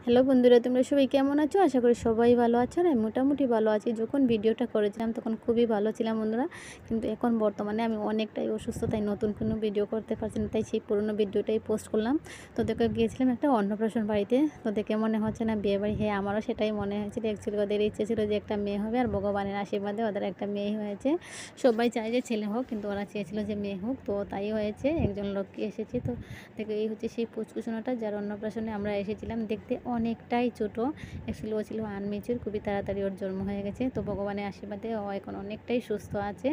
Hello বন্ধুরা, তোমরা সবাই কেমন আছো? আশা করি সবাই ভালো আছো। আর আমি মোটামুটি ভালো আছি। যখন ভিডিওটা করেছিলাম তখন খুবই ভালো ছিলাম বন্ধুরা, কিন্তু এখন বর্তমানে আমি অনেকটাই অসুস্থ, তাই নতুন কোনো ভিডিও করতে পারছি না, তাই সেই পুরনো ভিডিওটাই পোস্ট করলাম। তো দেখে গিয়েছিলাম একটা অন্নপ্রাশন বাড়িতে। তো দেখে মনে হচ্ছে না বিয়ে বাড়ি। হ্যাঁ, আমারও সেটাই মনে হয়েছিল। অ্যাকচুয়ালি ওদের ইচ্ছে ছিল যে একটা মেয়ে হবে, আর ভগবানের আশীর্বাদে ওদের একটা মেয়ে হয়েছে। সবাই চায় যে ছেলে হোক, কিন্তু ওরা চেয়েছিল যে মেয়ে হোক, তো তাই হয়েছে। একজন লোককে এসেছে। তো দেখে এই হচ্ছে সেই পুচকুচোনাটা যার অন্নপ্রাশনে আমরা এসেছিলাম। দেখতে অনেকটাই ছোট। অ্যাকচুয়ালি ও ছিল আনমেচিউর, খুবই তাড়াতাড়ি ওর জন্ম হয়ে গেছে। তো ভগবানের আশীর্বাদে ও এখন অনেকটাই সুস্থ আছে।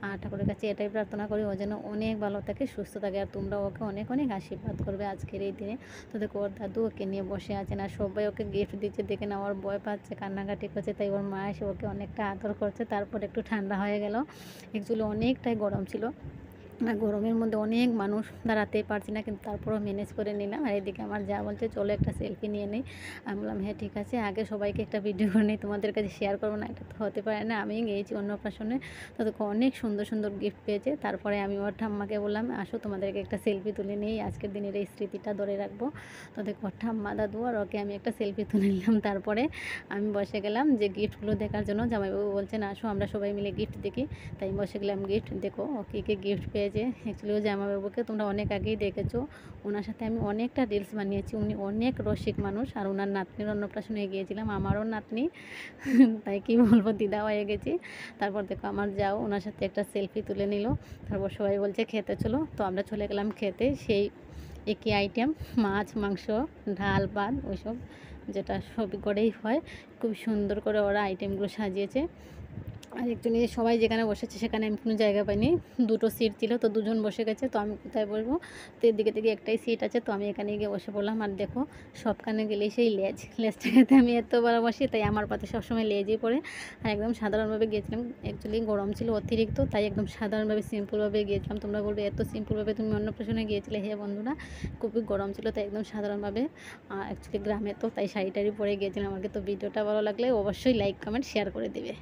আর ঠাকুরের কাছে এটাই প্রার্থনা করি ও যেন অনেক ভালো থাকে, সুস্থ থাকে। আর তোমরা ওকে অনেক অনেক আশীর্বাদ করবে আজকের এই দিনে। তো দেখো ওর দাদু ওকে নিয়ে বসে আছেন, আর সবাই ওকে গিফট দিচ্ছে। দেখে না ওর ভয় পাচ্ছে, কান্নাকাটি করছে, তাই ওর মা এসে ওকে অনেকটা আদর করছে। তারপর একটু ঠান্ডা হয়ে গেল। অ্যাকচুয়ালি অনেকটাই গরম ছিল। গরমের মধ্যে অনেক মানুষ দাঁড়াতেই পারছি না, কিন্তু তারপরও ম্যানেজ করে নিলাম। আর এদিকে আমার যা বলছে চলো একটা সেলফি নিয়ে নিই। আমি বললাম হ্যাঁ ঠিক আছে, আগে সবাইকে একটা ভিডিও করে নিই, তোমাদের কাছে শেয়ার করবো না, এটা তো হতে পারে না। আমি গিয়েছি অন্নপ্রাশনে, তো দেখো অনেক সুন্দর সুন্দর গিফট পেয়েছে। তারপরে আমি ওর ঠাম্মাকে বললাম আসো তোমাদেরকে একটা সেলফি তুলে নিই, আজকের দিনের এই স্মৃতিটা ধরে রাখবো। তো দেখো ওর ঠাম্মা দাদু আর ওকে আমি একটা সেলফি তুলে নিলাম। তারপরে আমি বসে গেলাম যে গিফটগুলো দেখার জন্য। জামাইবাবু বলছেন আসো আমরা সবাই মিলে গিফট দেখি, তাই বসে গেলাম গিফট দেখো ও কী কী গিফট পেয়েছে। অ্যাকচুয়ালি ও জামাইবাবুকে তোমরা অনেক আগেই দেখেছো, ওনার সাথে আমি অনেকটা রিলস বানিয়েছি। উনি অনেক রসিক মানুষ। আর ওনার নাতনির অন্নপ্রাশনে গিয়েছিলাম, আমারও নাতনি, তাই কি বলবো দ্বিধা হয়ে গেছি। তারপর দেখো আমার যাও ওনার সাথে একটা সেলফি তুলে নিল। তারপর সবাই বলছে খেতে চলো, তো আমরা চলে গেলাম খেতে। সেই একই আইটেম, মাছ মাংস ডাল ভাত ওইসব, যেটা সব করেই হয়। খুব সুন্দর করে ওরা আইটেমগুলো সাজিয়েছে। আর একজনই সবাই যেখানে বসেছে সেখানে আমি কোনো জায়গা পাইনি। দুটো সিট ছিল, তো দুজন বসে গেছে, তো আমি কোথায় বসবো? তো এদিকে থেকে একটাই সিট আছে, তো আমি এখানে গিয়ে বসে পড়লাম। আর দেখো সবখানে গেলেই সেই লেজটা খেতে আমি এত ভালোবাসি, তাই আমার পাতে সবসময় লেজই পড়ে। আর একদম সাধারণভাবে গিয়েছিলাম। অ্যাকচুয়ালি গরম ছিল অতিরিক্ত, তাই একদম সাধারণভাবে সিম্পলভাবে গিয়েছিলাম। তোমরা বলবে এত সিম্পলভাবে তুমি অন্নপ্রাশনে গিয়েছিলে? হ্যাঁ বন্ধুরা, খুবই গরম ছিল, তাই একদম সাধারণভাবে। অ্যাকচুয়ালি গ্রামে তো, তাই শাড়ি টাড়ি পরে গিয়েছিলাম। আমাকে তো ভিডিওটা ভালো লাগলে অবশ্যই লাইক কমেন্ট শেয়ার করে দেবে।